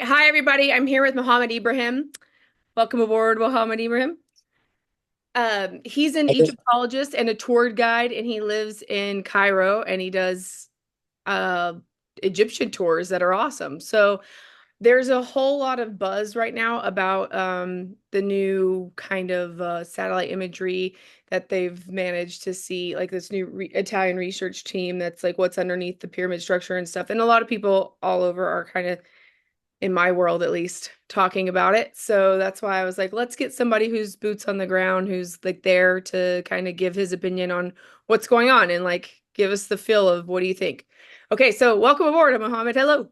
Hi everybody. I'm here with Mohamed Ibrahim. Welcome aboard, Mohamed Ibrahim. He's an Okay. Egyptologist and a tour guide, and he lives in Cairo, and he does uh, Egyptian tours that are awesome. So there's a whole lot of buzz right now about the new kind of satellite imagery that they've managed to see, like this new Italian research team that's like what's underneath the pyramid structure and stuff. And a lot of people all over are kind of in my world at least talking about it. So that's why I was like, let's get somebody who's boots on the ground, who's like there to kind of give his opinion on what's going on and like give us the feel of what do you think. Okay, so welcome aboard, Mohammed. Hello.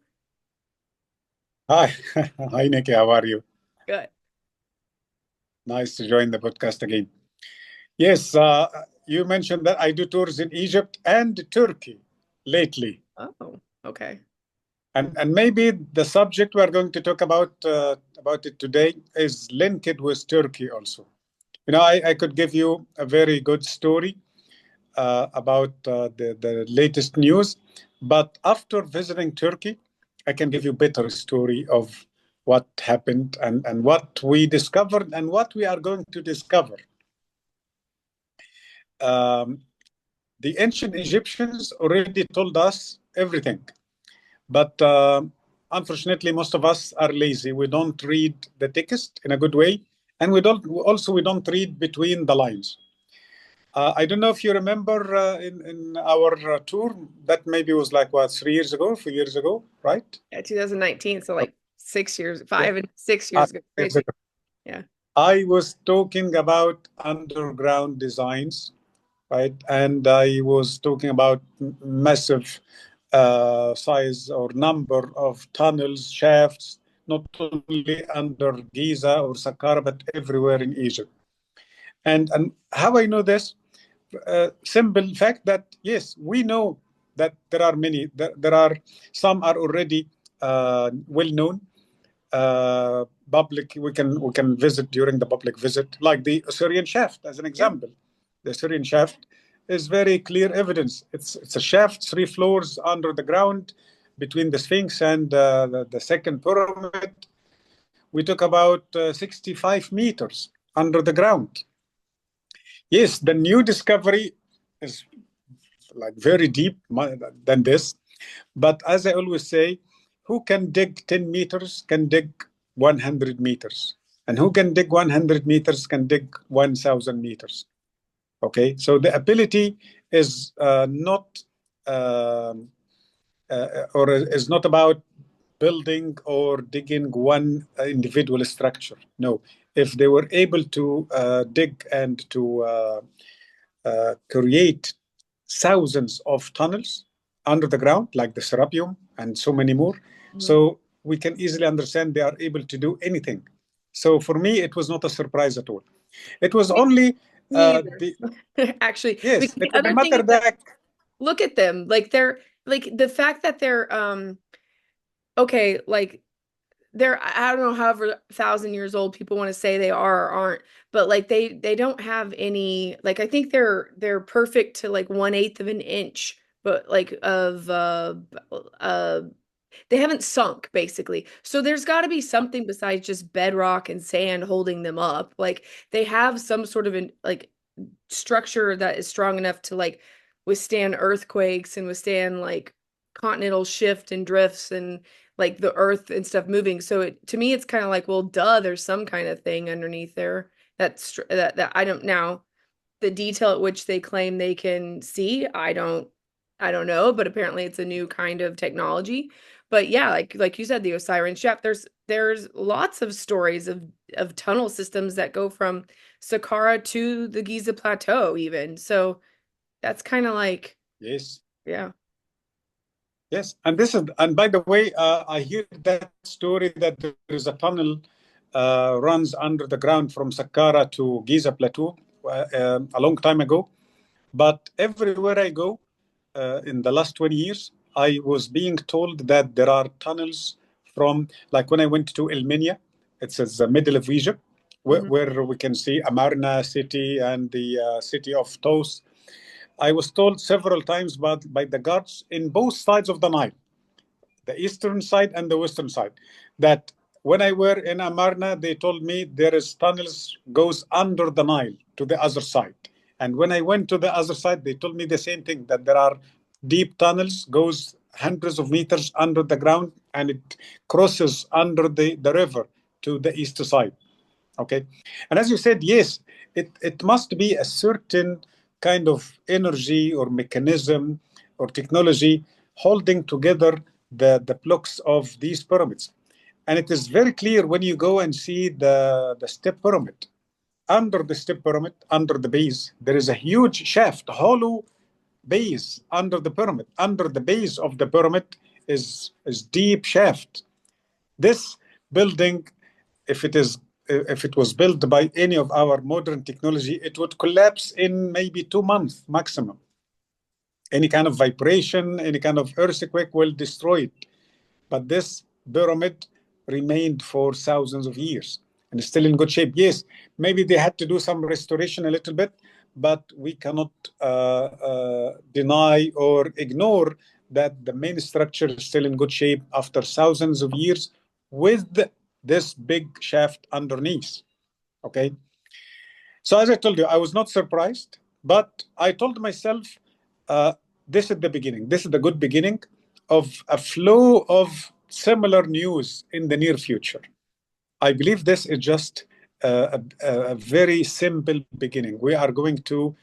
Hi. Hi, Nikki. How are you? Good. Nice to join the podcast again. Yes, you mentioned that I do tours in Egypt and Turkey lately. Oh, okay. And maybe the subject we're going to talk about it today is linked with Turkey also. I could give you a very good story about the latest news, but after visiting Turkey, I can give you better story of what happened and what we discovered and what we are going to discover. Um, the ancient Egyptians already told us everything, but unfortunately, most of us are lazy. We don't read the text in a good way, and we don't read between the lines. I don't know if you remember in our tour that maybe was like what 3 years ago, 4 years ago, right? Yeah, 2019, so like 6 years, Yeah. 5 and 6 years ago. 6 years ago. Yeah. I was talking about underground designs, right? And I was talking about massive size or number of tunnels, shafts, not only under Giza or Saqqara, but everywhere in Egypt. And how I know this? Simple fact that yes, we know that there are many. There are some are already well known. Public we can visit during the public visit, like the Syrian shaft as an Yeah. example. The Syrian shaft is very clear evidence. It's a shaft, 3 floors under the ground, between the Sphinx and the second pyramid. We talk about 65 meters under the ground. Yes, the new discovery is like very deep than this. But as I always say, who can dig 10 meters can dig 100 meters. And who can dig 100 meters can dig 1,000 meters. Okay, so the ability is not or is not about building or digging one individual structure. No, if they were able to dig and to create thousands of tunnels under the ground, like the Serapeum and so many more. Mhm. So we can easily understand they are able to do anything. So for me, it was not a surprise at all. It was only Me either. the Actually, yes, because the it was a other thing matter is that that look at them. Like they're like the fact that they're okay, like they're I don't know however 1,000 years old people want to say they are or aren't, but like they don't have any like I think they're perfect to like 1/8 of an inch, but like of uh they haven't sunk basically. So there's got to be something besides just bedrock and sand holding them up. Like they have some sort of like structure that is strong enough to like withstand earthquakes and withstand like continental shift and drifts and like the earth and stuff moving. So to me it's kind of like, well, duh, there's some kind of thing underneath there that I don't now the detail at which they claim they can see, I don't know, but apparently it's a new kind of technology. But yeah, like you said, the Osiris shaft, there's lots of stories of tunnel systems that go from Saqqara to the Giza Plateau even. So that's kind of like, yes, yeah. yes, and this is and by the way, I hear that story that there is a tunnel runs under the ground from Saqqara to Giza Plateau a long time ago. But everywhere I go in the last 20 years, I was being told that there are tunnels from, like when I went to Elminia, it's in the middle of Egypt, Mhm. where we can see Amarna city and the city of Tos. I was told several times by the guards in both sides of the Nile. the eastern side and the western side. That when I were in Amarna, they told me there is tunnels goes under the Nile to the other side. And when I went to the other side, they told me the same thing, that there are deep tunnels goes hundreds of meters under the ground, and it crosses under the river to the east side. Okay. And as you said, yes, it must be a certain kind of energy or mechanism or technology holding together the blocks of these pyramids. And it is very clear when you go and see the step pyramid. Under the step pyramid, under the base, there is a huge shaft, hollow base under the pyramid. Under the base of the pyramid is deep shaft. This building, if it was built by any of our modern technology, it would collapse in maybe 2 months maximum. Any kind of vibration, any kind of earthquake will destroy it. But this pyramid remained for thousands of years and is still in good shape. Yes, maybe they had to do some restoration a little bit, but we cannot deny or ignore that the main structure is still in good shape after thousands of years with this big shaft underneath. Okay. So as I told you, I was not surprised, but I told myself, this is the beginning. This is the good beginning of a flow of similar news in the near future. I believe this is just a very simple beginning. We are going to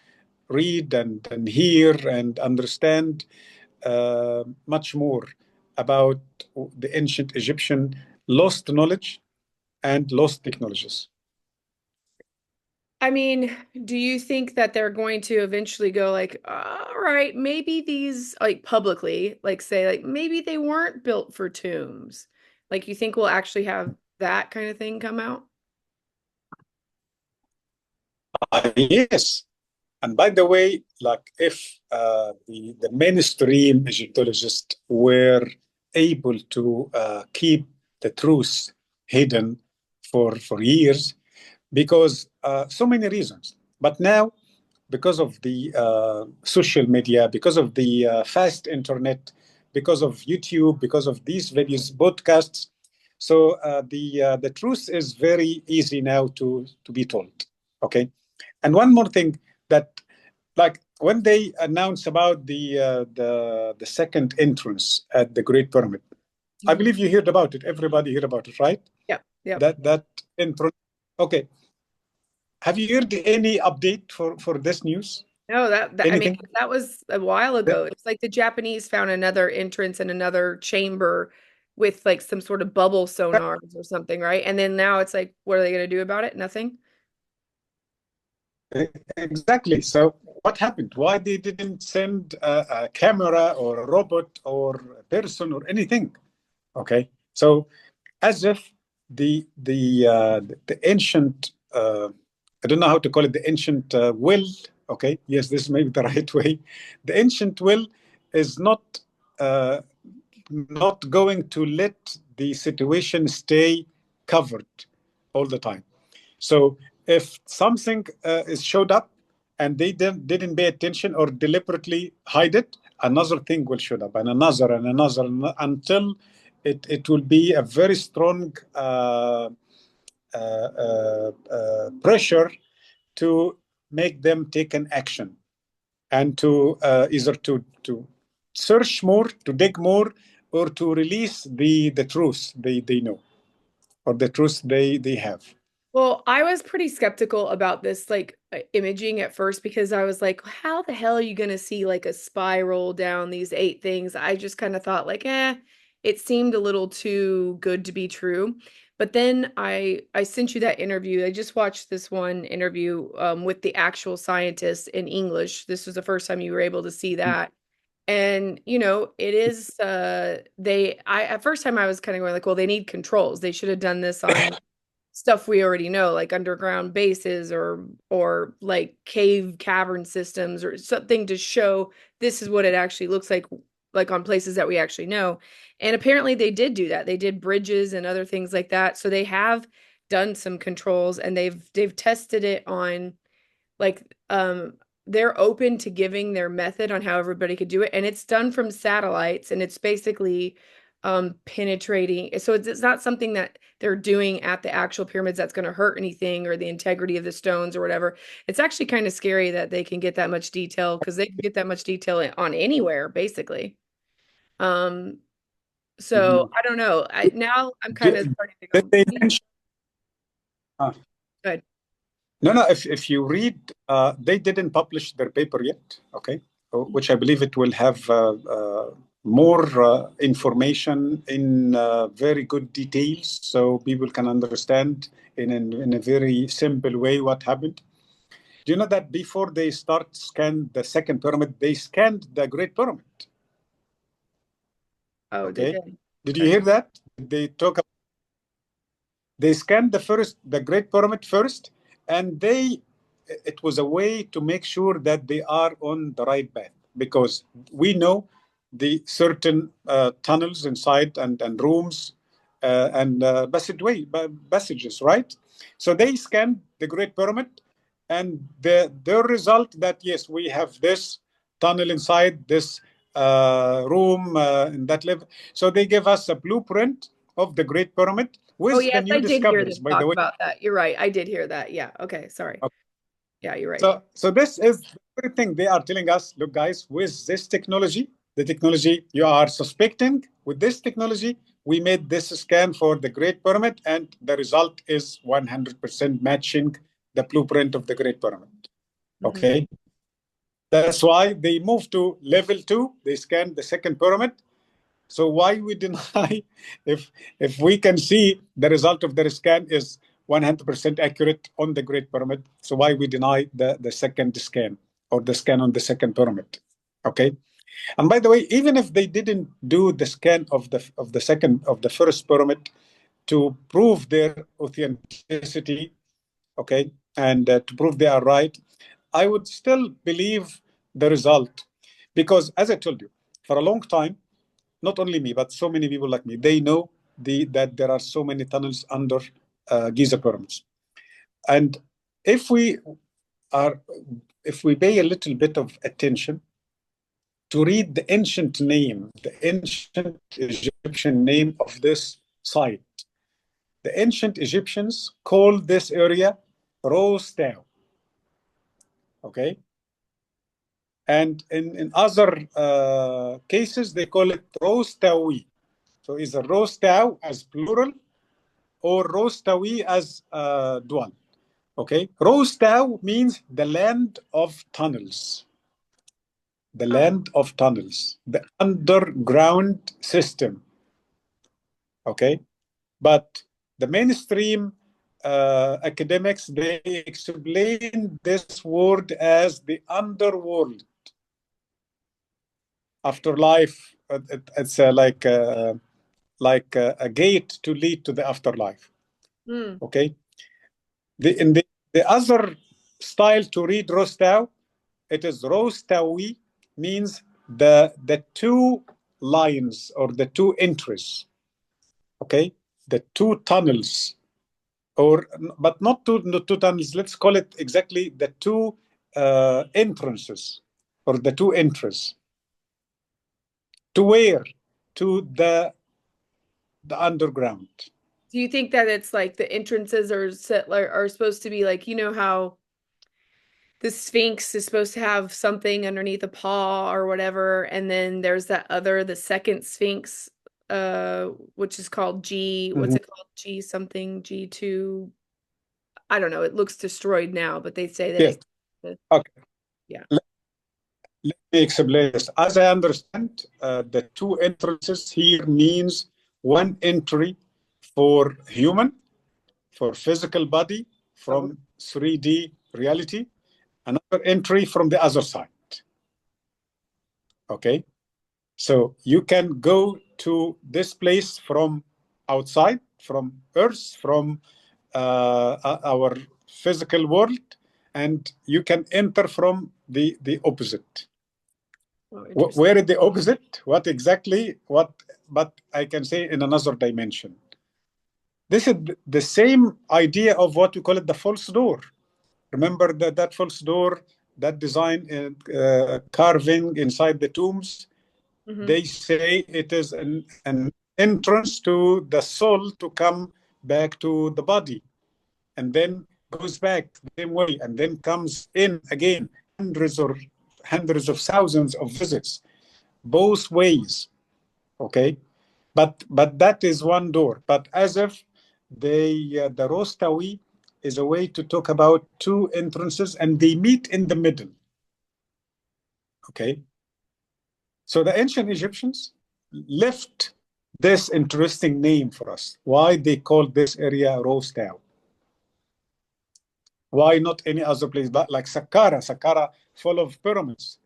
read and hear and understand much more about the ancient Egyptian lost knowledge and lost technologies. I mean, do you think that they're going to eventually go like, all right, maybe these like publicly, like say like maybe they weren't built for tombs. Like you think we'll actually have that kind of thing come out? Yes. And by the way, like if the mainstream Egyptologists were able to keep the truth hidden for years, because so many reasons. But now, because of the social media, because of the fast internet, because of YouTube, because of these videos, podcasts, so the truth is very easy now to be told. Okay, and one more thing, that like when they announced about the second entrance at the Great Pyramid, I Mhm. believe you heard about it. Everybody heard about it, right? Yep, yep. That entrance. Okay, have you heard any update for this news? No, that I mean Anything? that was a while ago. It's like the Japanese found another entrance in another chamber with like some sort of bubble sonars or something, right? And then now it's like, what are they going to do about it? Nothing. Exactly. So what happened? Why they didn't send a camera or a robot or a person or anything? Okay. So as if the ancient I don't know how to call it, the ancient will. Okay. Yes, this may be the right way. The ancient will is uh, not going to let the situation stay covered all the time. So if something is showed up and they didn't pay attention or deliberately hide it, another thing will show up and another until it will be a very strong pressure to make them take an action and to either to search more, to dig more, or to release the truth they know or the truth they have. Well, I was pretty skeptical about this like imaging at first because I was like, how the hell are you going to see like a spiral down these eight things? I just kind of thought like, it seemed a little too good to be true. But then I sent you that interview. I just watched this one interview with the actual scientists in English. This was the first time you were able to see that. And it is they I at first time I was kind of going like, well, they need controls. They should have done this on stuff we already know, like underground bases or like cave cavern systems or something to show this is what it actually looks like on places that we actually know. And apparently they did do that. They did bridges and other things like that. So they have done some controls and they've tested it on like they're open to giving their method on how everybody could do it and it's done from satellites and it's basically penetrating. So it's not something that they're doing at the actual pyramids that's going to hurt anything or the integrity of the stones or whatever. It's actually kind of scary that they can get that much detail because they can get that much detail on anywhere, basically. Um, so Mhm. I don't know. Now I'm kind of Did, starting to did go, they mention? good. No, no. If you read, they didn't publish their paper yet. Okay, which I believe it will have more information in very good details, so people can understand in a very simple way what happened. Do you know that before they start scan the second pyramid, they scanned the Great Pyramid? Oh, they Okay, did. did you Okay. hear that? They talk. They scanned the Great Pyramid first, and it was a way to make sure that they are on the right path because we know the certain tunnels inside and rooms and passages, right? So they scanned the Great Pyramid, and their result that yes, we have this tunnel inside this room in that level. So they gave us a blueprint of the Great Pyramid Oh, with the yes, new I did hear discoveries, them by the talk way. about that. You're right. I did hear that. Yeah. Okay. Sorry. Yeah, you're right. So this is everything they are telling us. Look, guys, with this technology, the technology you are suspecting, with this technology, we made this scan for the Great Pyramid, and the result is 100% matching the blueprint of the Great Pyramid. Hmm. Okay, that's why they moved to level two. They scanned the second pyramid. So why we deny if we can see the result of their scan is 100% accurate on the Great Pyramid? So why we deny the second scan or the scan on the second pyramid? Okay. And by the way, even if they didn't do the scan of the first pyramid to prove their authenticity, okay, and to prove they are right, I would still believe the result because, as I told you, for a long time, not only me, but so many people like me, they know that there are so many tunnels under Giza pyramids. And if we are, if we pay a little bit of attention to read the ancient Egyptian name of this site, the ancient Egyptians called this area Rostau. Okay, and in other cases they call it Rostawi. So is a Rostau as plural or Rostawi as dual. Okay, Rostau means the land of tunnels, the Oh, land of tunnels, the underground system. Okay, but the mainstream academics they explain this word as the underworld, afterlife. It's like a gate to lead to the afterlife. hmm. Okay, in the other style to read Rostau, it is Rostawi, means the two lines or the two entries. Okay, the two tunnels, or but not two tunnels. Let's call it exactly the two entrances or the two entries. To where? To the underground. Do you think that it's like the entrances are set like are supposed to be like, you know how the Sphinx is supposed to have something underneath a paw or whatever, and then there's that other, the second Sphinx, which is called G, what's Mhm. it called? G something, G2. I don't know. It looks destroyed now, but they say that Yes. it, Okay. yeah. Let me explain this. As I understand, the two entrances here means one entry for human, for physical body Oh, from 3D reality, another entry from the other side. Okay. So you can go to this place from outside, from Earth, from our physical world, and you can enter from the opposite. oh, interesting. Where is the opposite? What exactly? What? But I can say in another dimension. This is the same idea of what we call it the false door. Remember that false door, that design carving inside the tombs. Hmm. They say it is an entrance to the soul to come back to the body, and then goes back the same way, and then comes in again, hundreds of thousands of visits, both ways. Okay, but that is one door. But as if the Rostawi is a way to talk about two entrances, and they meet in the middle. Okay, so the ancient Egyptians left this interesting name for us. Why they called this area Rostau? Why not any other place? But like Saqqara, Saqqara full of pyramids.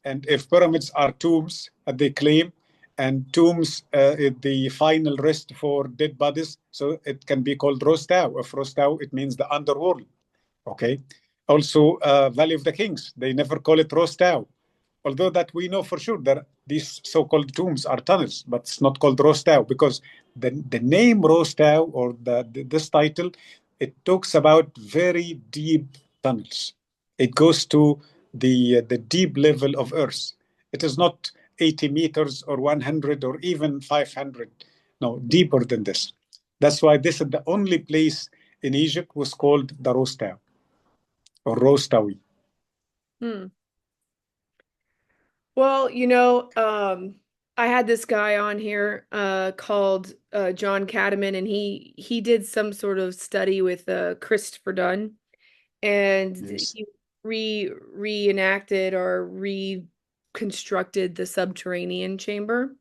And if pyramids are tombs, they claim, and tombs the final rest for dead bodies, so it can be called Rostau. If Rostau, it means the underworld. Okay. Also, Valley of the Kings, they never call it Rostau. Although that we know for sure that these so-called tombs are tunnels, but it's not called Rostau because the name Rostau or this title, it talks about very deep tunnels. It goes to the deep level of Earth. It is not 80 meters or 100 or even 500. No, deeper than this. That's why this is the only place in Egypt was called the Rostau or Rostawi. Hmm. Well, I had this guy on here called John Cadaman, and he did some sort of study with Christopher Dunn, and Yes. he reenacted or reconstructed the subterranean chamber.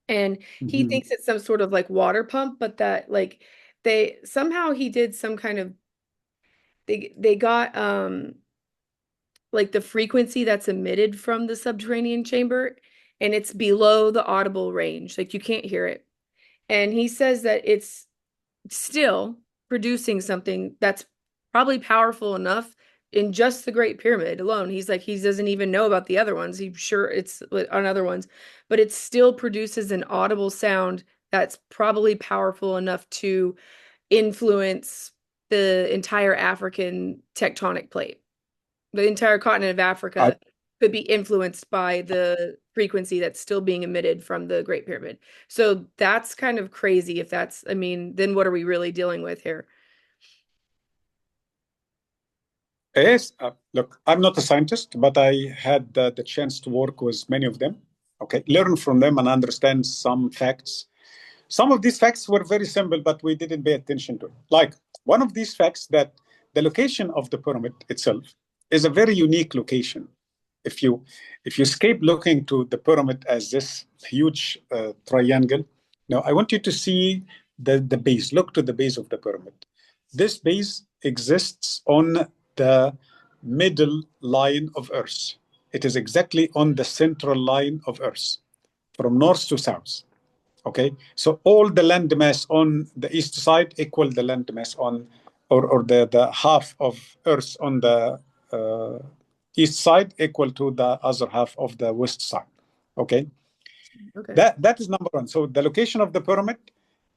And he Mhm. thinks it's some sort of like water pump, but that like they somehow he did some kind of they got like the frequency that's emitted from the subterranean chamber, and it's below the audible range. Like you can't hear it. And he says that it's still producing something that's probably powerful enough in just the Great Pyramid alone. He's like, he doesn't even know about the other ones. He's sure it's on other ones, but it still produces an audible sound that's probably powerful enough to influence the entire African tectonic plate. The entire continent of I, Africa could be influenced by the frequency that's still being emitted from the Great Pyramid. So that's kind of crazy if that's, I mean, then what are we really dealing with here? yes, look, I'm not a scientist, but I had the chance to work with many of them. Okay, learn from them and understand some facts. Some of these facts were very simple, but we didn't pay attention to it. Like one of these facts that the location of the pyramid itself is a very unique location. If you escape looking to the pyramid as this huge triangle, now I want you to see the base. Look to the base of the pyramid. This base exists on the middle line of Earth. It is exactly on the central line of Earth, from north to south. Okay, so all the landmass on the east side equal the landmass on, or the half of Earth on the uh, east side equal to the other half of the west side. Okay, Okay. that is number one. So the location of the pyramid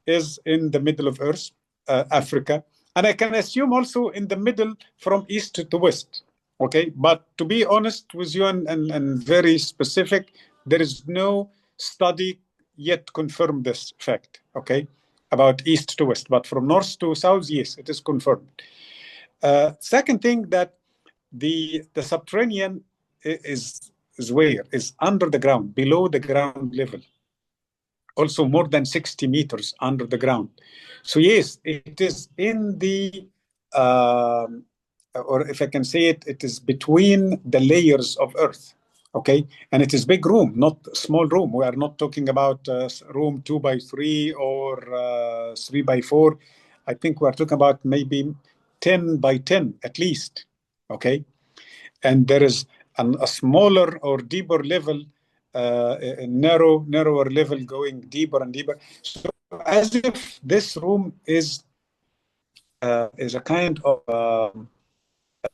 is in the middle of Earth, Africa, and I can assume also in the middle from east to west. Okay, but to be honest with you and very specific, there is no study yet confirm this fact. Okay, about east to west, but from north to south, yes, it is confirmed. Second thing that the subterranean is where is under the ground, below the ground level, also more than 60 meters under the ground. So yes, it is in the, or if I can say it, it is between the layers of Earth. Okay, and it is big room, not small room. We are not talking about room 2 by 3 or 3 by 4. I think we are talking about maybe 10 by 10 at least. Okay, and there is a smaller or deeper level, a narrower level going deeper and deeper. So as if this room is a kind of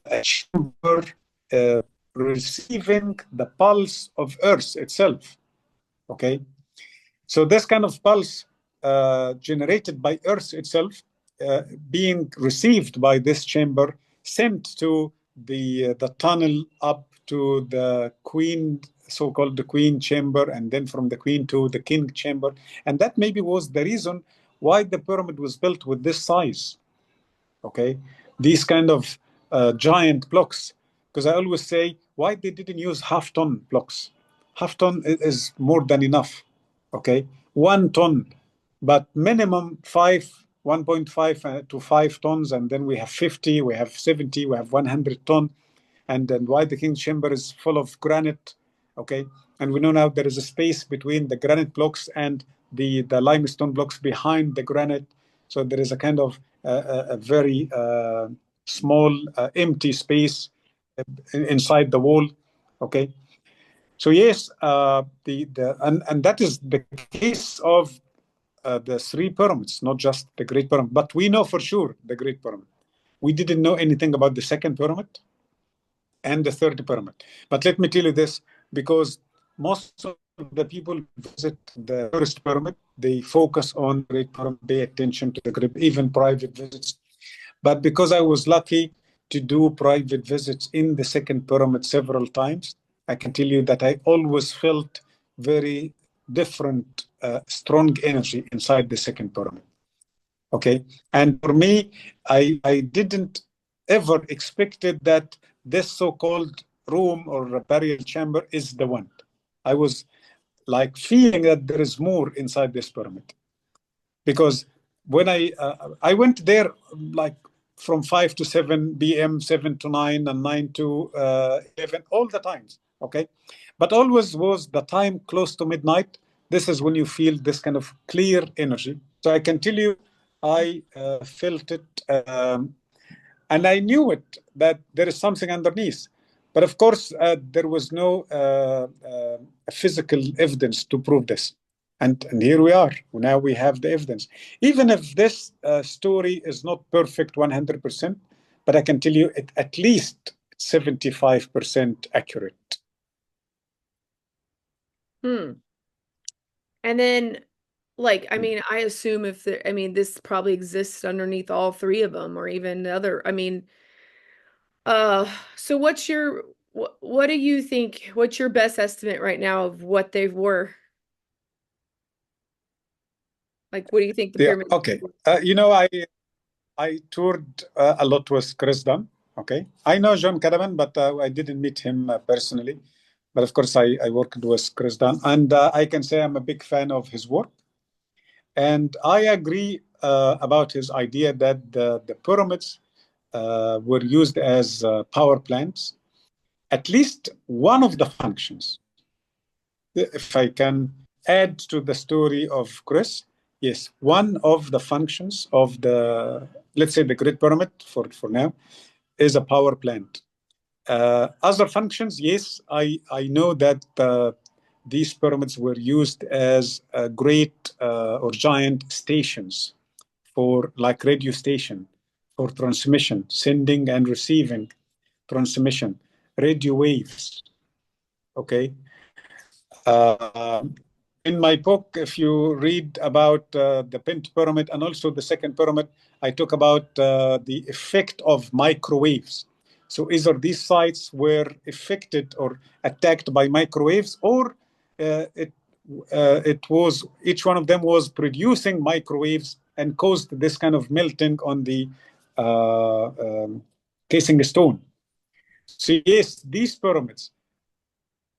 a chamber uh, receiving the pulse of Earth itself. Okay, so this kind of pulse generated by Earth itself, being received by this chamber, sent to the tunnel up to the queen, so-called the queen chamber, and then from the queen to the king chamber. And that maybe was the reason why the pyramid was built with this size. Okay, these kind of giant blocks. Because I always say, why they didn't use half-ton blocks? Half-ton is more than enough. Okay, 1 ton, but minimum 1.5 to 5 tons, and then we have 50, we have 70, we have 100 ton, and then why the king chamber is full of granite. Okay, and we know now there is a space between the granite blocks and the limestone blocks behind the granite, so there is a kind of a very small empty space inside the wall. Okay, so yes, and that is the case of the three pyramids, not just the Great Pyramid. But we know for sure the Great Pyramid. We didn't know anything about the second pyramid and the third pyramid. But let me tell you this, because most of the people visit the first pyramid, they focus on the Great Pyramid, pay attention to the Great, even private visits. But because I was lucky to do private visits in the second pyramid several times, I can tell you that I always felt very different, strong energy inside the second pyramid. Okay. And for me, I didn't ever expected that this so-called room or burial chamber is the one. I was like feeling that there is more inside this pyramid. Because when I went there like from 5 to 7 p.m., 7 to 9, and 9 to 11, all the times. Okay. But always was the time close to midnight. This is when you feel this kind of clear energy. So I can tell you, I felt it, and I knew it, that there is something underneath. But of course, there was no physical evidence to prove this. And here we are. Now we have the evidence. Even if this story is not perfect 100%, but I can tell you it at least 75% accurate. And then, like, I mean, I assume if there, I mean, this probably exists underneath all three of them, or even the other. I mean, so what do you think? What's your best estimate right now of what they were? Like, what do you think the Yeah. pyramids? Okay. I toured a lot with Chris Dunn. Okay. I know John Cadavan, but I didn't meet him personally. But of course, I worked with Chris Dunn, and I can say I'm a big fan of his work. And I agree about his idea that the pyramids were used as power plants. At least one of the functions, if I can add to the story of Chris, yes, one of the functions of the, let's say the Great Pyramid for now, is a power plant. Other functions, yes, I know that these pyramids were used as great or giant stations for like radio station, for transmission, sending and receiving transmission, radio waves. Okay. Uh, in my book, if you read about the Pent Pyramid and also the second pyramid, I talk about the effect of microwaves. So either these sites were affected or attacked by microwaves, or it was, each one of them was producing microwaves and caused this kind of melting on the casing stone. So yes, these pyramids,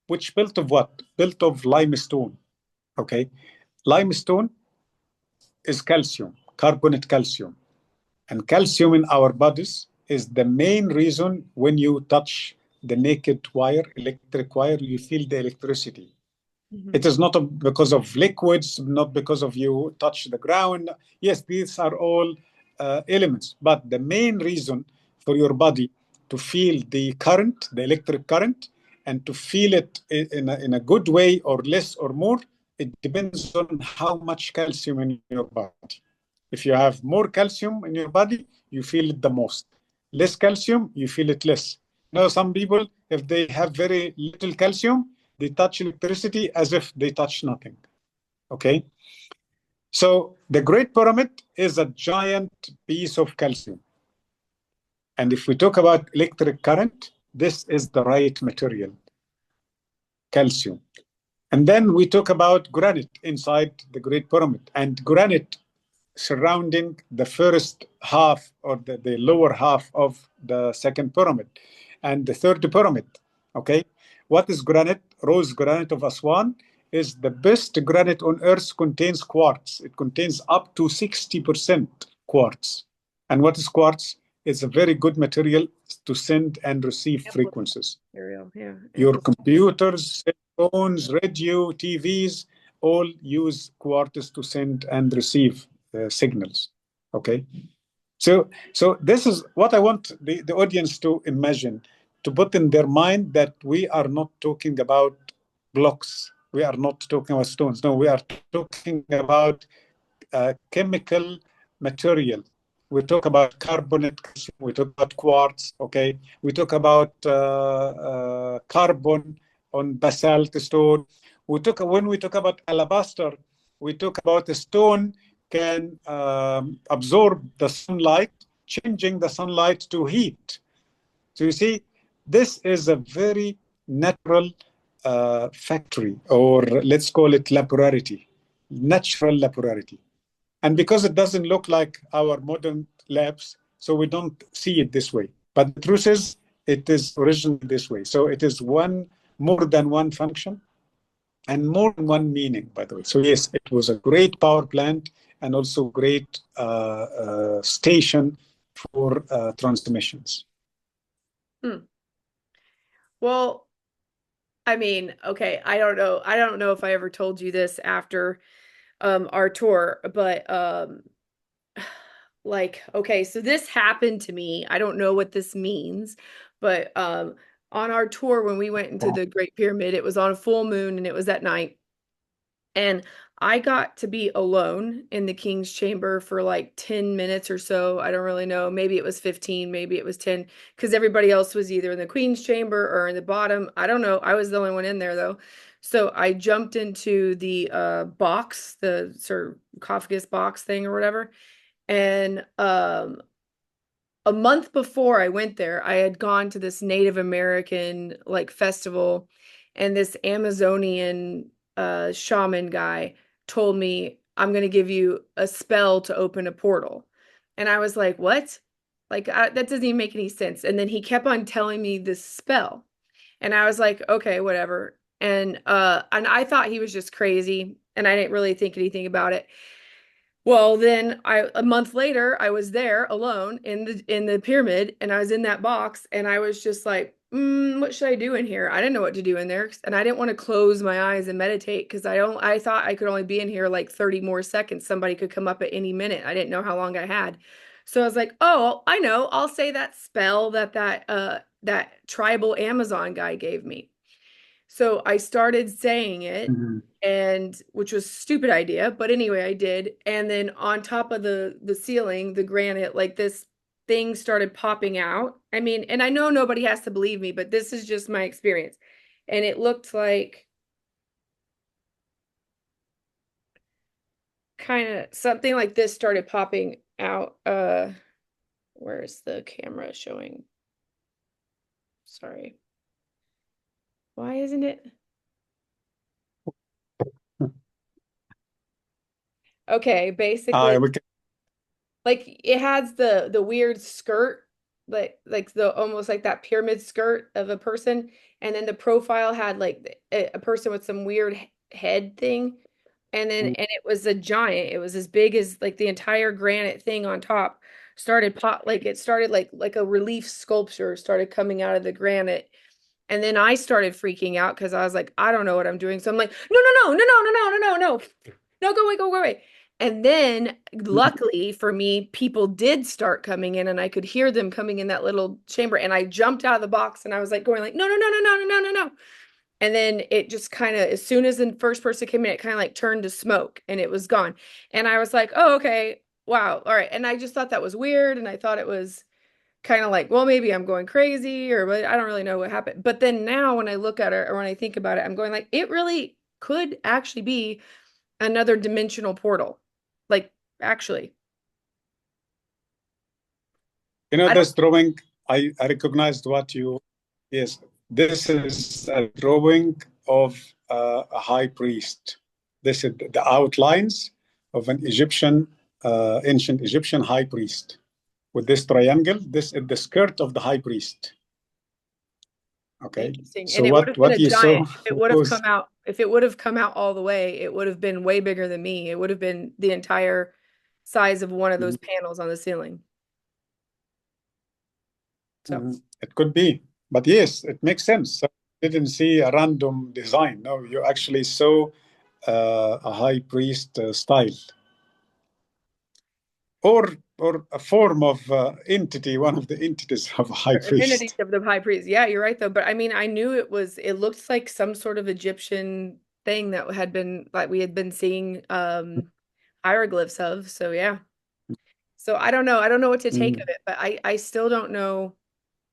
which built of what? Built of limestone. Okay, limestone is calcium, carbonate calcium, and calcium in our bodies is the main reason when you touch the naked wire, electric wire, you feel the electricity. Mhm. It is not because of liquids, not because of you touch the ground. Yes, these are all elements, but the main reason for your body to feel the current, the electric current, and to feel it in a good way or less or more, it depends on how much calcium in your body. If you have more calcium in your body, you feel it the most. Less calcium, you feel it less. Some people, if they have very little calcium, they touch electricity as if they touch nothing. Okay? So the Great Pyramid is a giant piece of calcium. And if we talk about electric current, this is the right material, calcium. And then we talk about granite inside the Great Pyramid, and granite surrounding the first half or the lower half of the second pyramid and the third pyramid. Okay, what is granite? Rose granite of Aswan is the best granite on earth, contains quartz. It contains up to 60% quartz. And what is quartz? It's a very good material to send and receive frequencies. Material, yeah. Your computers, cell phones, radio, TVs, all use quartz to send and receive signals. Okay, so this is what I want the audience to imagine, to put in their mind, that we are not talking about blocks, we are not talking about stones. No, we are talking about chemical material. We talk about carbonate, we talk about quartz, okay? We talk about carbon on basalt stone. When we talk about alabaster, we talk about a stone can absorb the sunlight, changing the sunlight to heat. So you see, this is a very natural factory, or let's call it laboratory, natural laboratory. And because it doesn't look like our modern labs, so we don't see it this way. But the truth is, it is originally this way. So it is more than one function and more than one meaning, by the way. So yes, it was a great power plant and also great station for transmissions. Well, I mean, okay, I don't know. I don't know if I ever told you this after our tour, but like, okay, so this happened to me. I don't know what this means, but on our tour when we went into the Great Pyramid, it was on a full moon and it was at night. And I got to be alone in the King's Chamber for like 10 minutes or so. I don't really know. Maybe it was 15, maybe it was 10, because everybody else was either in the Queen's Chamber or in the bottom. I don't know. I was the only one in there though. So I jumped into the box, the sarcophagus box thing or whatever. And a month before I went there, I had gone to this Native American like festival, and this Amazonian shaman guy told me, I'm going to give you a spell to open a portal. And I was like, what? Like, that doesn't even make any sense. And then he kept on telling me this spell. And I was like, okay, whatever. And I thought he was just crazy, and I didn't really think anything about it. Well, then a month later, I was there alone in the pyramid, and I was in that box, and I was just like, what should I do in here? I didn't know what to do in there, and I didn't want to close my eyes and meditate because I thought I could only be in here like 30 more seconds. Somebody could come up at any minute. I didn't know how long I had. So I was like, oh, I know. I'll say that spell that tribal Amazon guy gave me. So I started saying it, Mhm. and which was a stupid idea, but anyway, I did. And then on top of the ceiling, the granite, like this thing started popping out. I mean, and I know nobody has to believe me, but this is just my experience. And it looked like kind of something like this started popping out. Where's the camera showing? Sorry. Why isn't it? Okay, basically, We can, like it has the weird skirt, like the almost like that pyramid skirt of a person, and then the profile had like a person with some weird head thing, and it was a giant. It was as big as like the entire granite thing on top started pop like it started like a relief sculpture started coming out of the granite. And then I started freaking out because I was like, I don't know what I'm doing. So I'm like, no, no, no, no, no, no, no, no, no, no. No, go away, go away. And then luckily for me, people did start coming in and I could hear them coming in that little chamber. And I jumped out of the box and I was like going like, no, no, no, no, no, no, no, no, no. And then it just kind of, as soon as the first person came in, it kind of like turned to smoke and it was gone. And I was like, oh, okay, wow. All right. And I just thought that was weird. And I thought it was kind of like, well, maybe I'm going crazy or but I don't really know what happened. But then now when I look at it or when I think about it, I'm going like, it really could actually be another dimensional portal. Like, actually, you know, I don't, this drawing, I recognized what you, Yes, this is a drawing of a high priest. This is the outlines of an Egyptian, ancient Egyptian high priest. With this triangle, this is the skirt of the high priest. Okay, Interesting. so And it would have been what a you saw giant. If it would have was come out, if it would have come out all the way, it would have been way bigger than me. It would have been the entire size of one of those panels on the ceiling. So, it could be, but yes, it makes sense. So you didn't see a random design. No, you actually saw a high priest style, or a form of entity, one of the entities of a high amenities priest. of the high priest. Yeah, you're right though. But I mean, I knew it looked like some sort of Egyptian thing that had been like we had been seeing hieroglyphs of. So yeah. So I don't know. I don't know what to take of Mm. it, but I still don't know.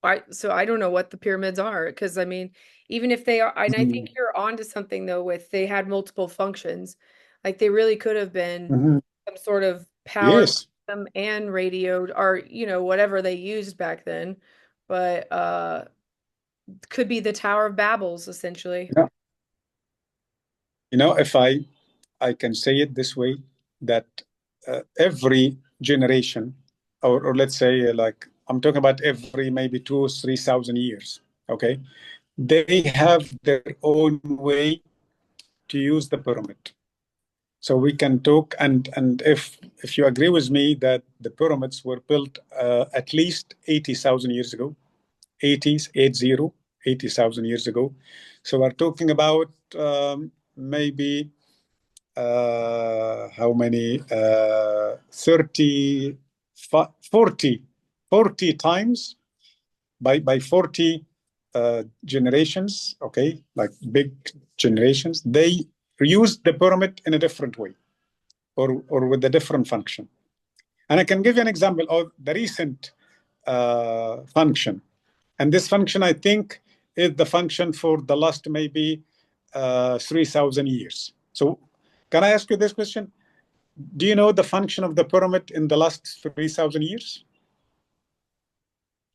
I don't know what the pyramids are because I mean, even if they are, and I think Mhm. you're onto something though with they had multiple functions. Like they really could have been Mhm. some sort of power Yes. system and radioed or whatever they used back then. But could be the Tower of Babels essentially. Yeah. If I can say it this way, that every generation, or let's say like I'm talking about every maybe 2 or 3 thousand years, okay, they have their own way to use the pyramid. So we can talk, and if you agree with me that the pyramids were built at least 80,000 years ago, 80s, 80,000 years ago. So we're talking about maybe how many 30, 40, 40 times by 40 generations, okay, like big generations, they used the pyramid in a different way, or with a different function. And I can give you an example of the recent function. And this function, I think, is the function for the last maybe 3,000 years. So can I ask you this question? Do you know the function of the pyramid in the last 3,000 years?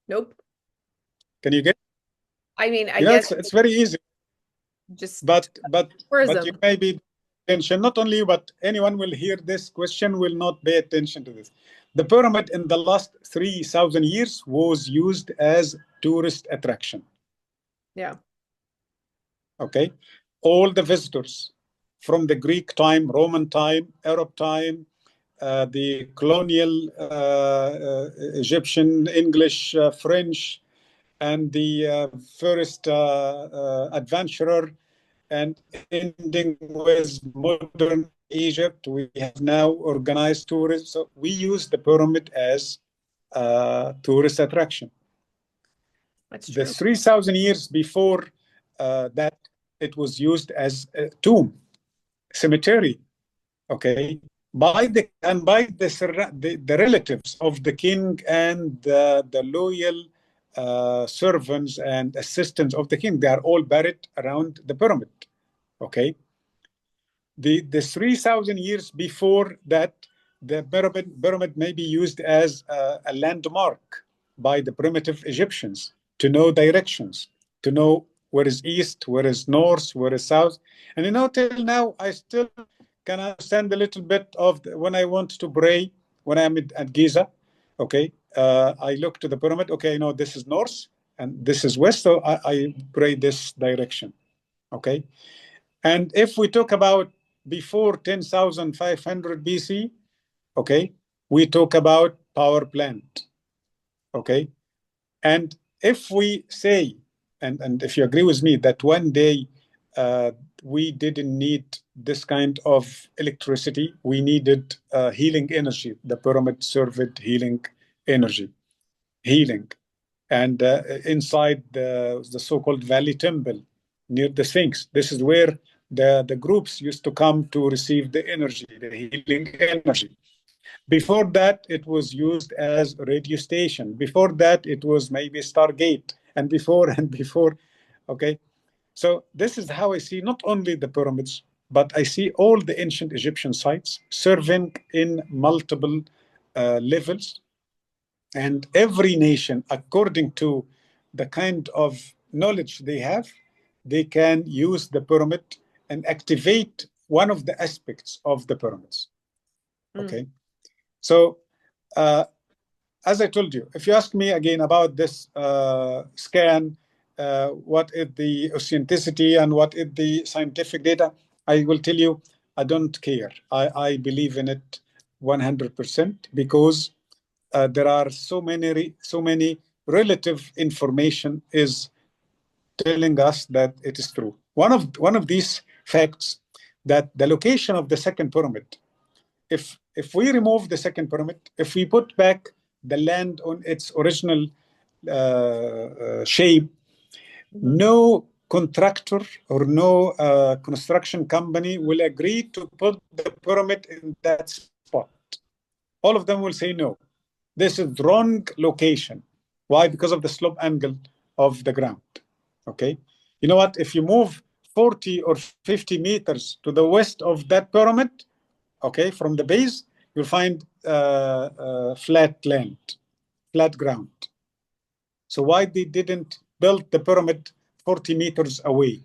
Nope. Can you get? I mean, I guess It's very easy, just but you tourism. may be attention. Not only you, but anyone will hear this question will not pay attention to this. The pyramid in the last 3,000 years was used as tourist attraction. Yeah. Okay, all the visitors from the Greek time, Roman time, Arab time, the colonial Egyptian, English, French, and the first adventurer, and ending with modern Egypt. We have now organized tourism. So we use the pyramid as a tourist attraction. That's The true. 3,000 years before that, it was used as a tomb, cemetery, okay, by the relatives of the king and the loyal servants and assistants of the king. They are all buried around the pyramid, okay. The 3,000 years before that, the pyramid may be used as a landmark by the primitive Egyptians to know directions, to know where is east, where is north, where is south. And till now, I still can understand a little bit of when I want to pray, when I'm at Giza, okay, I look to the pyramid, okay, this is north and this is west, so I pray this direction, okay. And if we talk about before 10,500 BC, okay, we talk about power plant, okay. And if we say, and if you agree with me that one day we didn't need this kind of electricity, we needed healing energy. The pyramid served healing energy, healing. And inside the so-called Valley Temple near the Sphinx, this is where the groups used to come to receive the energy, the healing energy. Before that, it was used as a radio station. Before that, it was maybe Stargate, and before and before. Okay, so this is how I see not only the pyramids, but I see all the ancient Egyptian sites serving in multiple levels, and every nation, according to the kind of knowledge they have, they can use the pyramid and activate one of the aspects of the pyramids. Okay. So, as I told you, if you ask me again about this scan, what is the authenticity and what is the scientific data, I will tell you, I don't care. I believe in it 100% because there are so many relative information is telling us that it is true. One of these facts that the location of the second pyramid, if we remove the second pyramid, if we put back the land on its original shape, no contractor or no construction company will agree to put the pyramid in that spot. All of them will say no. This is wrong location. Why? Because of the slope angle of the ground. Okay. You know what? If you move 40 or 50 meters to the west of that pyramid, okay, from the base, you'll find flat land, flat ground. So why they didn't build the pyramid 40 meters away?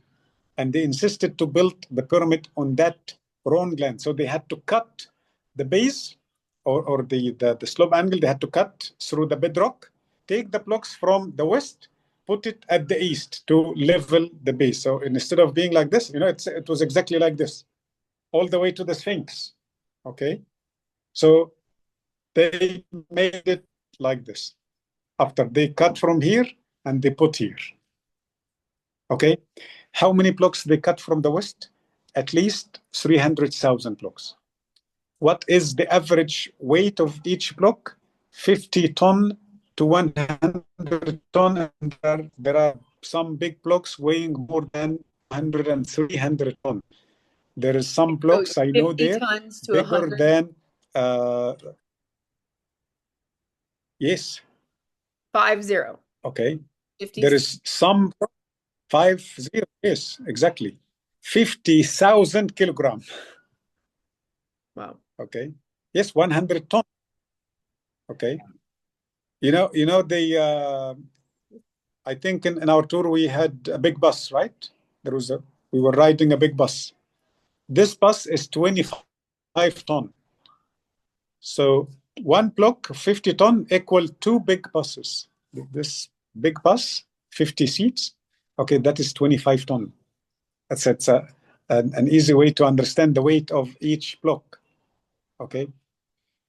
And they insisted to build the pyramid on that wrong land. So they had to cut the base or the slope angle, they had to cut through the bedrock, take the blocks from the west, put it at the east to level the base. So instead of being like this, it was exactly like this, all the way to the Sphinx. Okay. So they made it like this after they cut from here and they put here. Okay. How many blocks they cut from the west? At least 300,000 blocks. What is the average weight of each block? 50 ton to 100 ton. And there are some big blocks weighing more than 100 and 300 ton. There is some blocks I know 50 there tons to bigger 100. than yes. 50. Okay. 50. There is some 50. Yes, exactly. 50,000 kilogram. Wow. Okay. Yes, 100 ton. Okay. The I think in our tour we had a big bus, right? We were riding a big bus. This bus is 25 ton. So one block, 50 ton, equal two big buses. This big bus, 50 seats, okay, that is 25 ton. That's an easy way to understand the weight of each block, okay?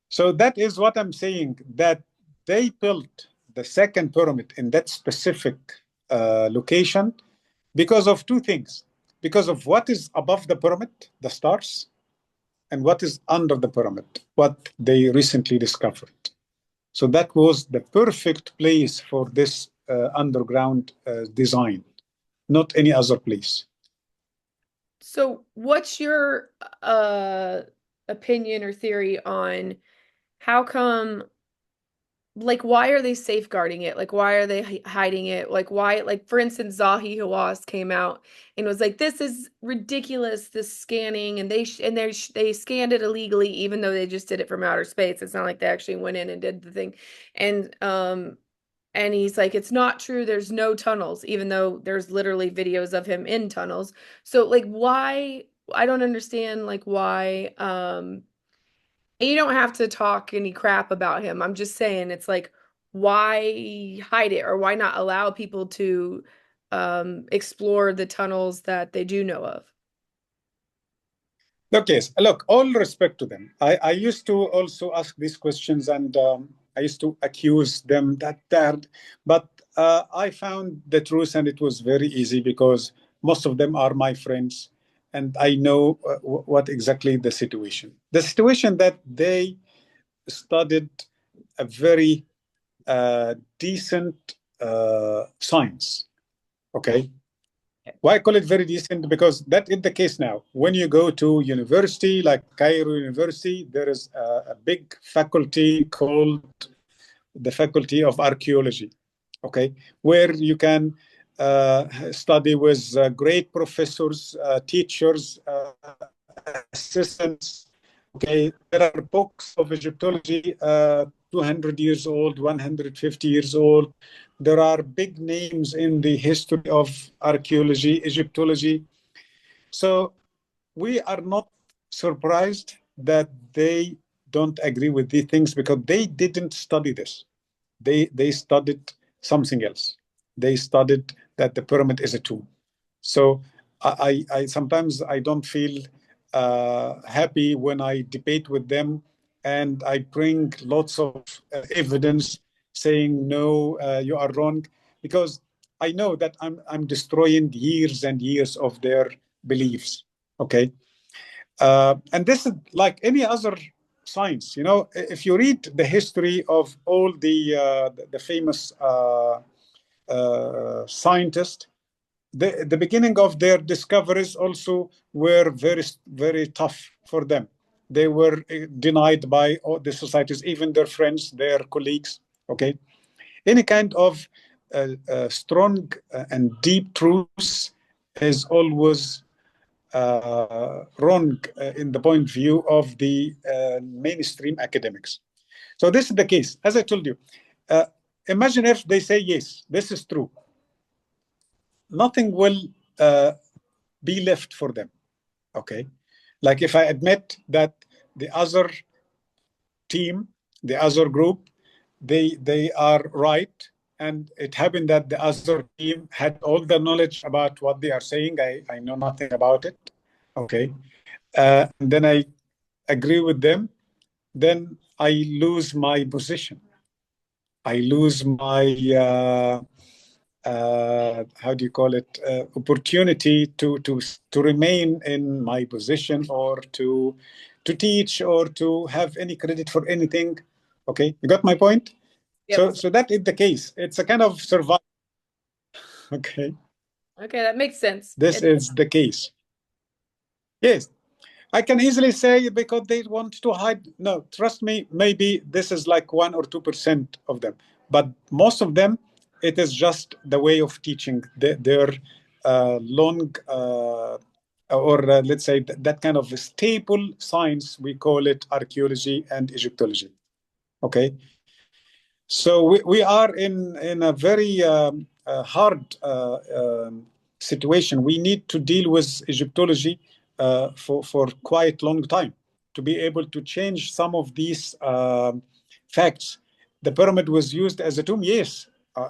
So that is what I'm saying, that they built the second pyramid in that specific location because of two things. Because of what is above the pyramid, the stars, and what is under the pyramid, what they recently discovered. So that was the perfect place for this underground design, not any other place. So what's your opinion or theory on how come, like, why are they safeguarding it? Like, why are they hiding it? Like, why, like, for instance, Zahi Hawass came out and was like, this is ridiculous, this scanning, and they scanned it illegally, even though they just did it from outer space. It's not like they actually went in and did the thing. And he's like, it's not true, there's no tunnels, even though there's literally videos of him in tunnels. So, like, why? I don't understand, like, why and you don't have to talk any crap about him. I'm just saying, it's like, why hide it, or why not allow people to explore the tunnels that they do know of? Look, yes, look, all respect to them. I used to also ask these questions, and I used to accuse them but I found the truth, and it was very easy because most of them are my friends, and I know what exactly the situation. The situation that they studied a very decent science, okay? Why I call it very decent? Because that is the case now. When you go to university, like Cairo University, there is a big faculty called the Faculty of Archaeology, okay, where you can study with great professors, teachers, assistants, Okay, there are books of Egyptology, 200 years old, 150 years old. There are big names in the history of archaeology, Egyptology. So we are not surprised that they don't agree with these things because they didn't study this. They studied something else. They studied that the pyramid is a tomb. So I sometimes I don't feel happy when I debate with them and I bring lots of evidence saying no, you are wrong, because I know that I'm destroying years and years of their beliefs. Okay, and this is like any other science. You know, if you read the history of all the famous scientists, the beginning of their discoveries also were very tough for them. They were denied by all the societies, even their friends, their colleagues. Okay, any kind of strong and deep truths is always wrong in the point of view of the mainstream academics. So this is the case. As I told you, uh, imagine if they say yes, this is true. Nothing will uh, be left for them. Okay, like if I admit that the other team, the other group, they are right, and it happened that the other team had all the knowledge about what they are saying. I know nothing about it. Okay, and then I agree with them, then I lose my position. I lose my how do you call it, opportunity to remain in my position, or to teach, or to have any credit for anything. Okay, you got my point. Yep. So that is the case. It's a kind of survival. Okay, Okay, that makes sense. this is the case. Yes, I can easily say because they want to hide. No, trust me, maybe this is like 1 or 2% of them, but most of them, it is just the way of teaching their long, or let's say that kind of staple science. We call it archaeology and Egyptology. Okay, so we are in a very hard situation. We need to deal with Egyptology for quite long time to be able to change some of these facts. The pyramid was used as a tomb. Yes,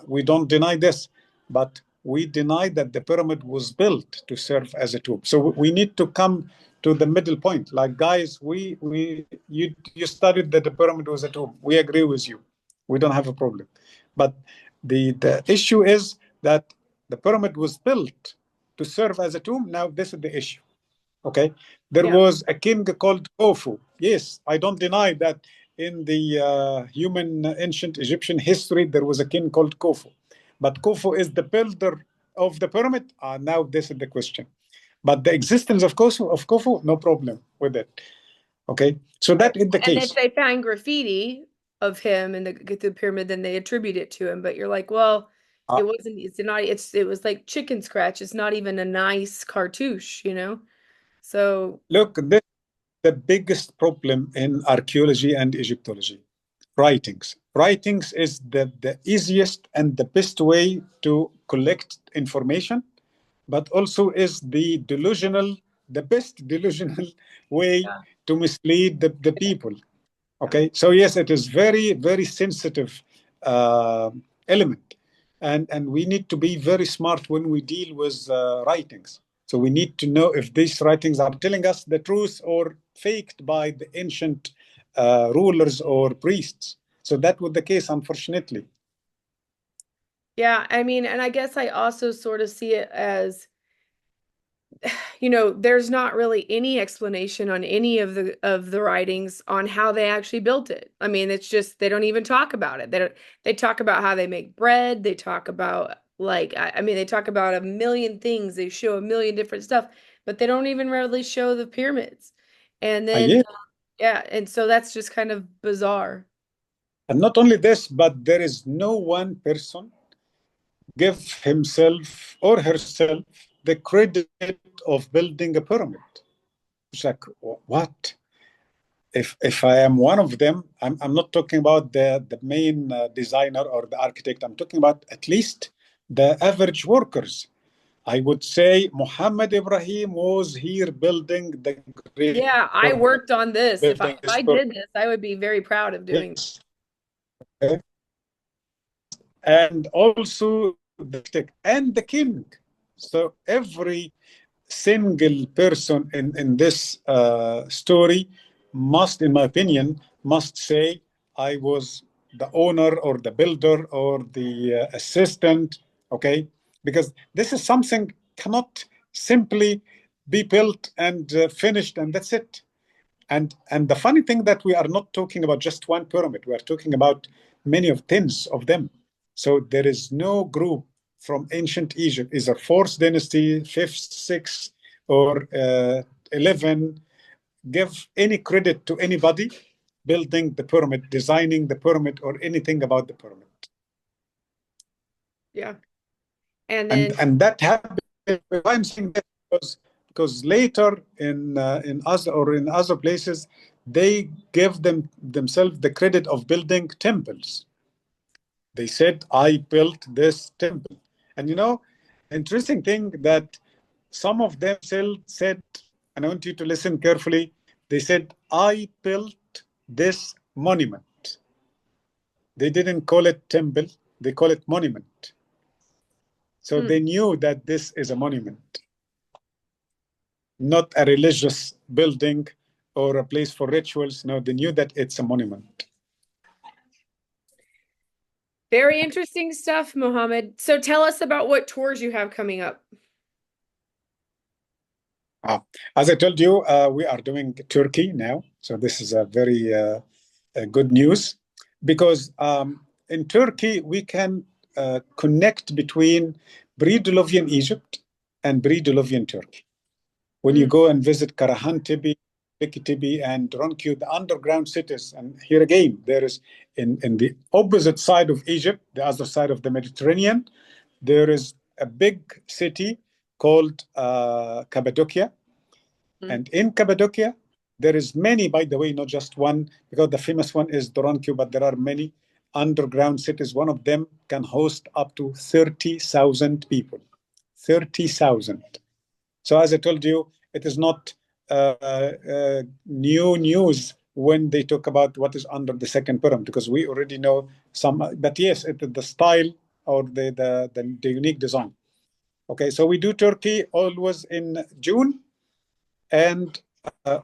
we don't deny this, but we deny that the pyramid was built to serve as a tomb. So we need to come to the middle point. Like, guys, you studied that the pyramid was a tomb. We agree with you. We don't have a problem. But the issue is that the pyramid was built to serve as a tomb. Now, this is the issue. Okay. There Yeah. was a king called Khufu. Yes, I don't deny that in the human ancient Egyptian history, there was a king called Khufu. But Khufu is the builder of the pyramid. Now, this is the question. But the existence of Khufu, no problem with it. Okay. So Right. that is the And if case. they find graffiti of him in the pyramid, then they attribute it to him. But you're like, well, Uh, it wasn't, it was like chicken scratch. It's not even a nice cartouche, you know? So Look, this the biggest problem in archaeology and Egyptology. Writings. Writings is the easiest and the best way to collect information, but also is the best delusional way yeah. to mislead the people. Okay, so yes, it is very sensitive uh, element, and we need to be very smart when we deal with writings. So we need to know if these writings are telling us the truth or faked by the ancient rulers or priests. So that was the case, unfortunately. Yeah, I mean, and I guess I also sort of see it as, there's not really any explanation on any of the writings on how they actually built it. I mean, it's just they don't even talk about it. They talk about how they make bread, they talk about like I mean, they talk about a million things. They show a million different stuff, but they don't even really show the pyramids. And then Yes, yeah, and so that's just kind of bizarre. and not only this, but there is no one person give himself or herself the credit of building a pyramid. It's like, what? if I am one of them, I'm not talking about the main designer or the architect. I'm talking about at least the average workers. I would say Mohamed Ibrahim was here building the great Yeah, I pyramid, worked on this. If building I this pyramid. did this, I would be very proud of doing. Yes. And also the architect and the king. So every single person in this story must, in my opinion, must say, I was the owner or the builder or the assistant, okay? Because this is something cannot simply be built and finished and that's it. And the funny thing that we are not talking about just one pyramid, we are talking about many of tens of them. So there is no group from ancient Egypt, either fourth dynasty, fifth, sixth, or 11, give any credit to anybody building the pyramid, designing the pyramid, or anything about the pyramid. Yeah. And then And that happened. I'm saying that because later in other places they give themselves the credit of building temples. They said, I built this temple. And interesting thing that some of them said, and I want you to listen carefully, they said, I built this monument. They didn't call it temple, they call it monument. So they knew that this is a monument, not a religious building or a place for rituals. No, they knew that it's a monument. very interesting stuff, Mohammed. So tell us about what tours you have coming up. As I told you, we are doing Turkey now. So this is a very good news because in Turkey, we can connect between pre-Diluvian Egypt and pre-Diluvian Turkey. When you go and visit Karahan Tibi, Tibi, and Ronku, the underground cities, and here again, there is in the opposite side of Egypt, the other side of the Mediterranean, there is a big city called Cappadocia. And in Cappadocia, there is many, by the way, not just one, because the famous one is Ronku, but there are many underground cities. One of them can host up to 30,000 people. 30,000. So as I told you, it is not new news when they talk about what is under the second pyramid, because we already know some. But yes, the style or the unique design. Okay, so we do Turkey always in June and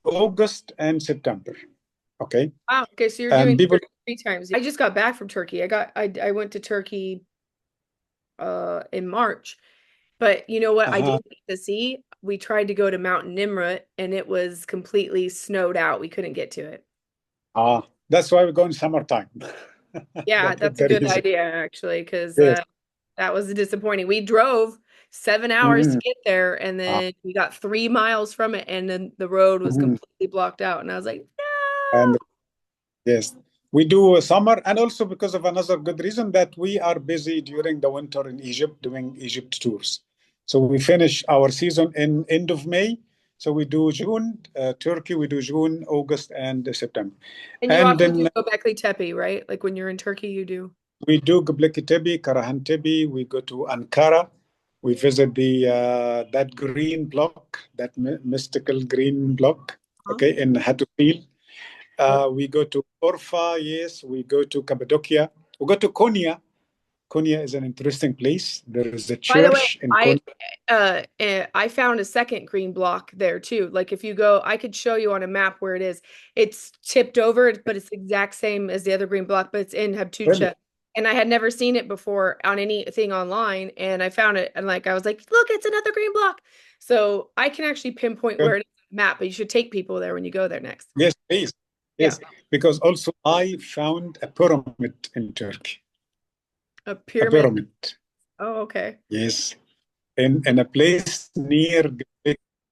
August and September. Okay. Wow. Okay, so you're doing People. Turkey 3 times. I just got back from Turkey. I went to Turkey in March. But you know what I Uh-huh. didn't get to see? We tried to go to Mount Nimrut and it was completely snowed out. We couldn't get to it. That's why we go in summertime. Yeah, That's that's a the good reason. idea actually, because Yes. that was disappointing. We drove 7 hours to Mhm. get there and Ah, then we got 3 miles from it and then the road was mhm. completely blocked out. And I was like, And no. yes, we do summer, and also because of another good reason that we are busy during the winter in Egypt doing Egypt tours. So we finish our season in end of May. So we do June, Turkey, we do June, August, and September. And you And also do then Göbekli Tepe, right? Like when you're in Turkey, you do. we do Göbekli Tepe, Karahan Tepe, we go to Ankara. We visit the that green block, that mystical green block, Huh? okay, in Hattusili. Yep. We go to Orfa, yes. We go to Cappadocia. We go to Konya. Konya is an interesting place. There is a By the way, church in Konya. I found a second green block there too. Like if you go, I could show you on a map where it is. It's tipped over, but it's the exact same as the other green block, but it's in Really Habtucha. And I had never seen it before on anything online, and I found it, and like I was like, look, it's another green block. So I can actually pinpoint good. where it is on the map, but you should take people there when you go there next. Yes, please. Yeah. Yes, because also I found a pyramid in Turkey. A A pyramid. pyramid. Oh, okay. Yes, in a place near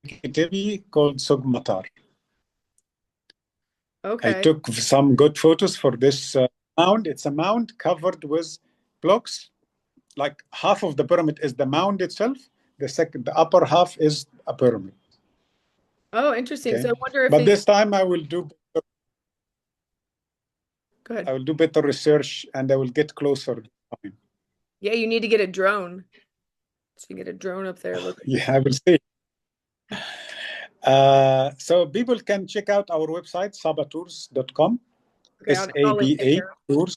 Göbekli called Sogmatar. I Okay. took some good photos for this mound. It's a mound covered with blocks. Like half of the pyramid is the mound itself. The upper half is a pyramid. Oh, interesting. Okay, So I wonder if but they this time I will do. Go ahead. I will do better research and I will get closer this time. Yeah, you need to get a drone. So you get a drone up there looking. Yeah, I will see. So people can check out our website, sabatours.com, Okay, I'll link it SABA here. tours.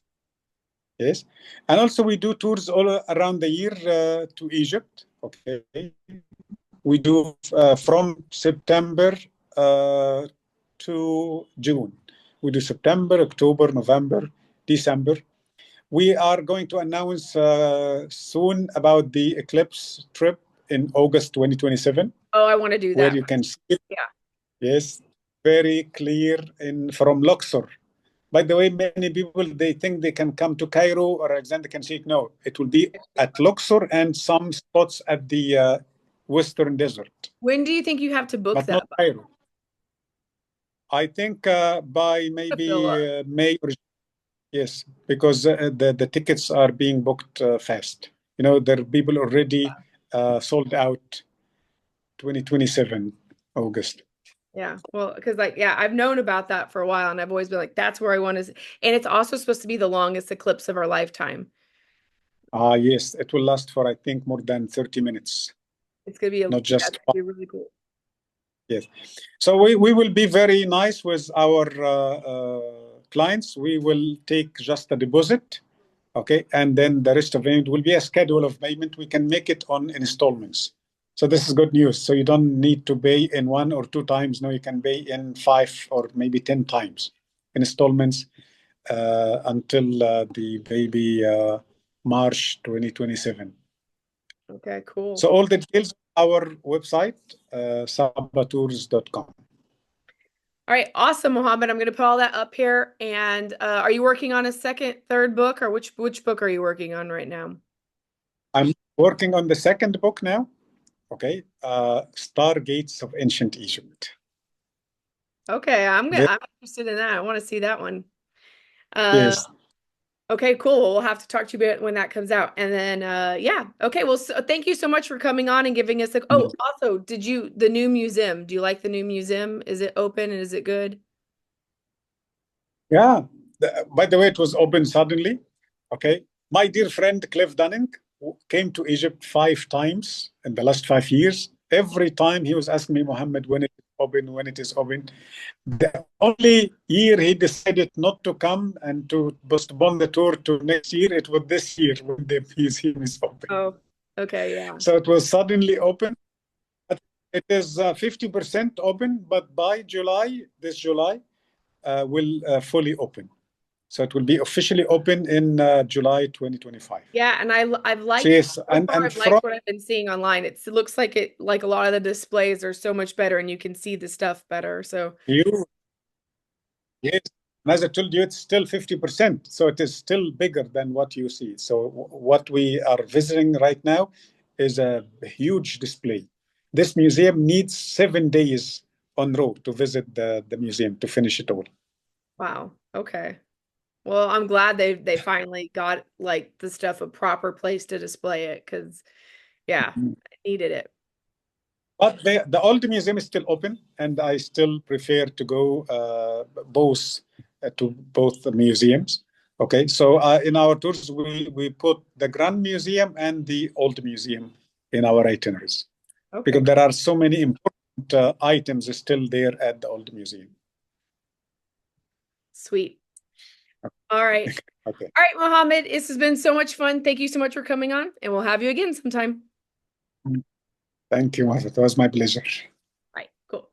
Yes. And also we do tours all around the year to Egypt. Okay. We do from September to June. We do September, October, November, December. We are going to announce soon about the eclipse trip in August 2027, Oh, I want to do where that. you can see it. Yeah. Yes, very clear in from Luxor. By the way, many people they think they can come to Cairo or Alexander can see it. No, it will be at Luxor and some spots at the Western Desert, When do you think you have to book but that not by? Cairo. I think by To fill maybe up. May or yes, because the tickets are being booked fast. You know, there are people already sold out 2027 August. Yeah. Well, because like, yeah, I've known about that for a while and I've always been like, that's where I want to. And it's also supposed to be the longest eclipse of our lifetime. Ah, yes, it will last for I think more than 30 minutes, It's gonna be not yeah, it's just gonna five. be really cool. Yes. So we will be very nice with our clients. We will take just a deposit, okay, and then the rest of it will be a schedule of payment. We can make it on installments. So this is good news. So you don't need to pay in one or two times. No, you can pay in five or maybe 10 times installments until the maybe March 2027. Okay, cool. So all the details on our website, sabatours.com. All right, awesome, Mohammed. I'm gonna put all that up here. And are you working on a second, third book, or which book are you working on right now? I'm working on the second book now. Okay, Stargates of Ancient Egypt. Okay, Very, I'm interested in that. I want to see that one. Uh, yes. okay, cool. Well, we'll have to talk to you about when that comes out. And then yeah. Okay, well, so, thank you so much for coming on and giving us a oh, also, the new museum? Do you like the new museum? Is it open and is it good? Yeah. By the way, it was open suddenly. Okay. My dear friend Cliff Dunning came to Egypt 5 times in the last 5 years. Every time he was asking me, Mohammed, when it is open, when it is open. The only year he decided not to come and to postpone the tour to next year, it was this year when the museum is open. Oh, okay, yeah. So it was suddenly open. It is 50% open, but by July, this July, will fully open. So it will be officially open in July 2025. Yeah, and I've So liked yes, so and far and I've liked from what I've been seeing online. It looks like a lot of the displays are so much better and you can see the stuff better. So, you, yes, and as I told you, it's still 50%. So it is still bigger than what you see. So what we are visiting right now is a huge display. This museum needs 7 days on road to visit the museum to finish it all. wow. Okay. Well, I'm glad they finally got like the stuff a proper place to display it because yeah, I needed it. But the old museum is still open, and I still prefer to go both to both the museums. Okay, so in our tours, we put the Grand Museum and the Old Museum in our itineraries Okay, because there cool. are so many important items still there at the Old Museum. Sweet. All right. Okay, All right, Mohammed, this has been so much fun. Thank you so much for coming on, and we'll have you again sometime. thank you. It was my pleasure. All right, cool.